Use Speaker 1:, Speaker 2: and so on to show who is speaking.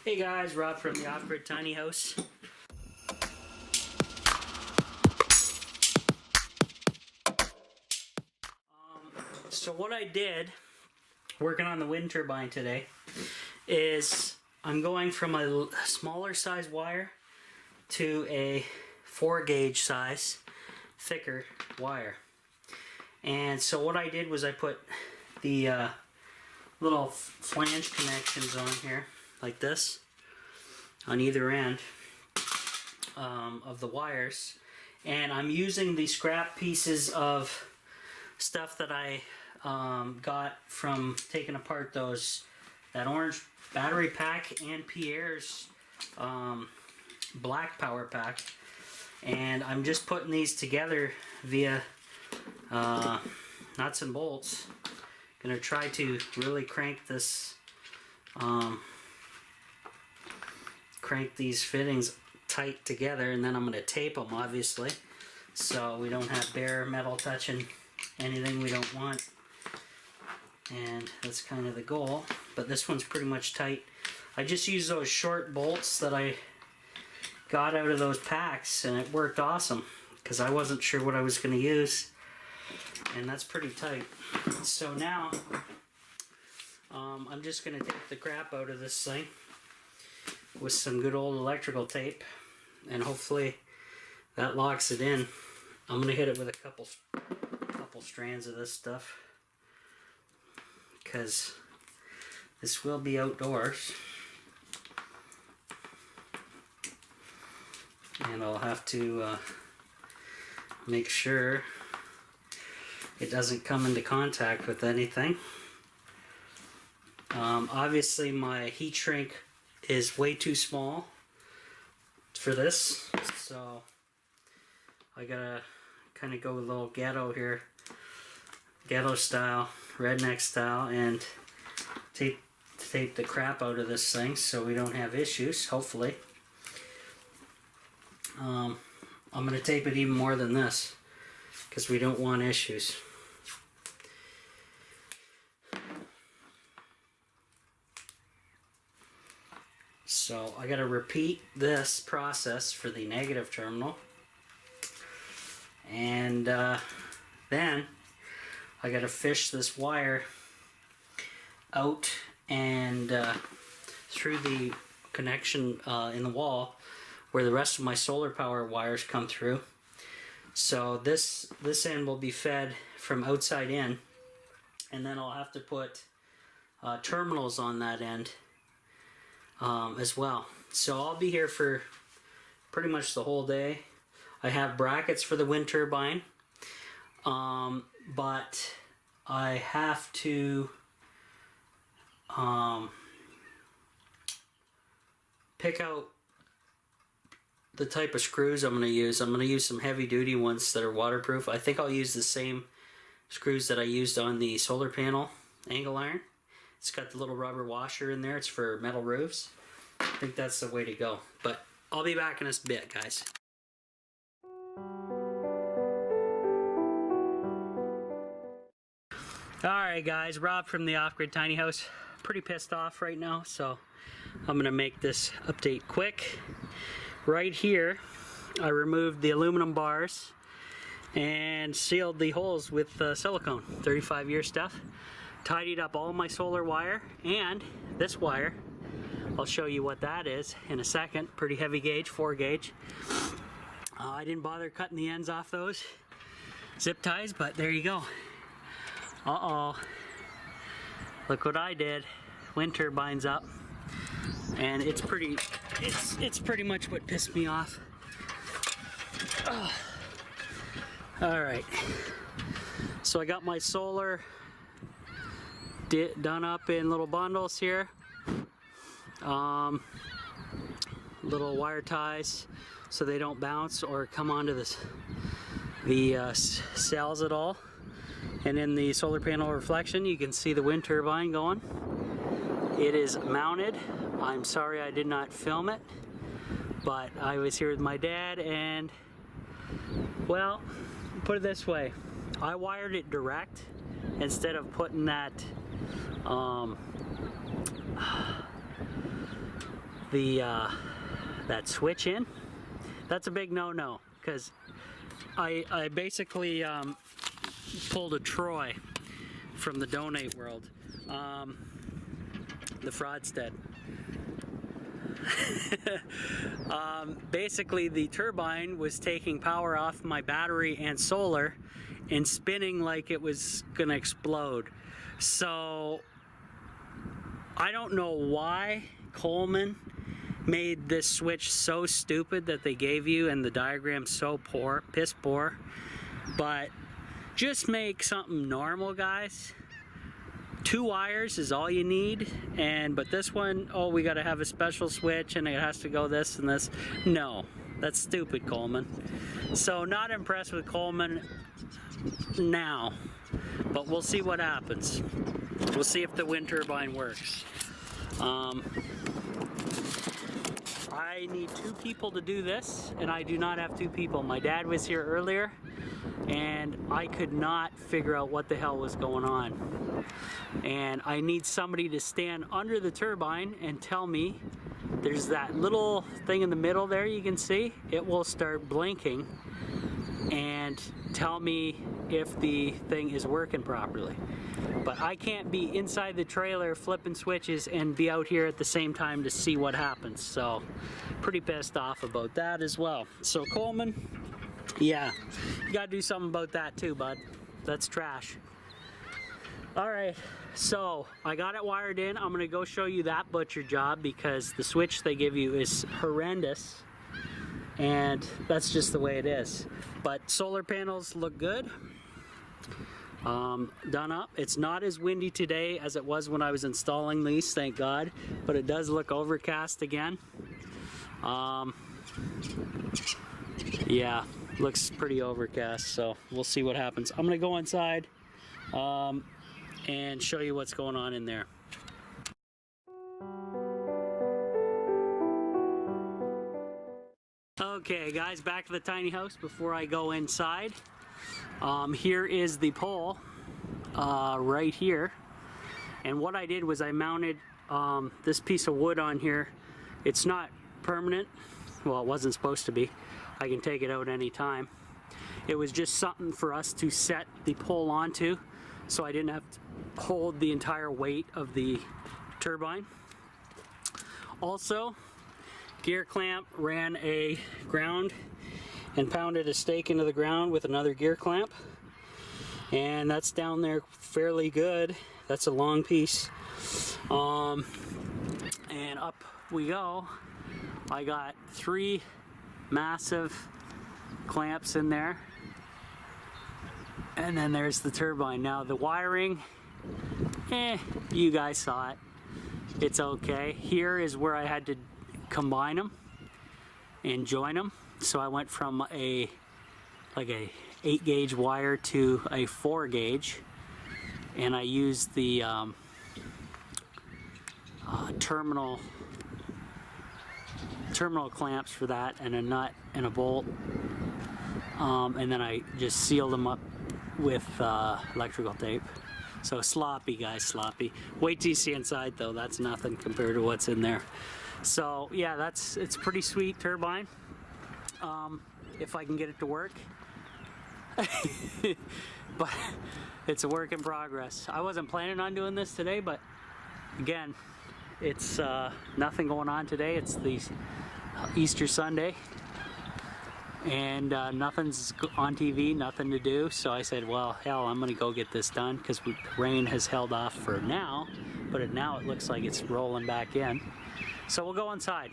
Speaker 1: Hey guys, Rob from the Off-Grid Tiny House. So what I did, working on the wind turbine today, is I'm going from a smaller size wire to a 4-gauge size, thicker wire. And so what I did was I put the little flange connections on here, like this, on either end of the wires. And I'm using the scrap pieces of stuff that I got from taking apart that orange battery pack and Pierre's black power pack, and I'm just putting these together via nuts and bolts. Gonna try to really crank these fittings tight together, and then I'm gonna tape them, obviously, so we don't have bare metal touching anything we don't want. And that's kind of the goal, but this one's pretty much tight. I just used those short bolts that I got out of those packs, and it worked awesome because I wasn't sure what I was going to use, and that's pretty tight. So now I'm just going to take the crap out of this thing with some good old electrical tape, and hopefully that locks it in. I'm going to hit it with a couple strands of this stuff, because this will be outdoors, and I'll have to make sure it doesn't come into contact with anything. Obviously my heat shrink is way too small for this, so I gotta kind of go a little ghetto here, ghetto style, redneck style, and tape the crap out of this thing so we don't have issues, hopefully. I'm going to tape it even more than this because we don't want issues. So I got to repeat this process for the negative terminal, and then I got to fish this wire out and through the connection in the wall where the rest of my solar power wires come through. So this end will be fed from outside in, and then I'll have to put terminals on that end as well. So I'll be here for pretty much the whole day. I have brackets for the wind turbine, but I have to pick out the type of screws I'm going to use. I'm going to use some heavy duty ones that are waterproof. I think I'll use the same screws that I used on the solar panel angle iron. It's got the little rubber washer in there. It's for metal roofs. I think that's the way to go. But I'll be back in a bit, guys. Alright guys, Rob from the Off-Grid Tiny House. Pretty pissed off right now, so I'm going to make this update quick. Right here, I removed the aluminum bars and sealed the holes with silicone, 35-year stuff. Tidied up all my solar wire, and this wire, I'll show you what that is in a second. Pretty heavy gauge, 4-gauge. I didn't bother cutting the ends off those zip ties, but there you go. Uh-oh, look what I did. Wind turbine's up, and it's pretty much what pissed me off. Alright, so I got my solar done up in little bundles here. Little wire ties so they don't bounce or come onto the cells at all. And in the solar panel reflection, you can see the wind turbine going. It is mounted. I'm sorry I did not film it, but I was here with my dad, and, well, put it this way, I wired it direct instead of putting that the that switch in. That's a big no-no, because I basically pulled a Troy from the Donate World, the Fraudstead. Basically, the turbine was taking power off my battery and solar and spinning like it was gonna explode. So I don't know why Coleman made this switch so stupid that they gave you, and the diagram so poor, piss poor. But just make something normal, guys. 2 wires is all you need, but this one, oh, we got to have a special switch and it has to go this and this. No, that's stupid, Coleman. So not impressed with Coleman now, but we'll see what happens. We'll see if the wind turbine works. I need 2 people to do this, and I do not have 2 people. My dad was here earlier, and I could not figure out what the hell was going on. And I need somebody to stand under the turbine and tell me, there's that little thing in the middle there you can see, it will start blinking, and tell me if the thing is working properly. But I can't be inside the trailer flipping switches and be out here at the same time to see what happens. So pretty pissed off about that as well. So Coleman, yeah, you gotta do something about that too, bud. That's trash. All right, so I got it wired in. I'm gonna go show you that butcher job, because the switch they give you is horrendous, and that's just the way it is. But solar panels look good. Done up. It's not as windy today as it was when I was installing these, thank God, but it does look overcast again. Yeah, looks pretty overcast, so we'll see what happens. I'm gonna go inside and show you what's going on in there. Okay guys, back to the tiny house before I go inside. Here is the pole right here, and what I did was I mounted this piece of wood on here. It's not permanent, well, it wasn't supposed to be. I can take it out anytime. It was just something for us to set the pole onto, so I didn't have to hold the entire weight of the turbine. Also, gear clamp ran a ground and pounded a stake into the ground with another gear clamp, and that's down there fairly good. That's a long piece, and up we go. I got 3 massive clamps in there, and then there's the turbine. Now the wiring, you guys saw it, it's okay. Here is where I had to combine them and join them. So I went from like a 8 gauge wire to a 4 gauge, and I used the terminal clamps for that, and a nut and a bolt, and then I just sealed them up with electrical tape. So sloppy, guys, sloppy. Wait till you see inside though, that's nothing compared to what's in there. So yeah, it's pretty sweet turbine. If I can get it to work. But it's a work in progress. I wasn't planning on doing this today, but again, it's nothing going on today. It's the Easter Sunday, and nothing's on TV, nothing to do. So I said, well, hell, I'm gonna go get this done, because the rain has held off for now, but now it looks like it's rolling back in. So we'll go inside.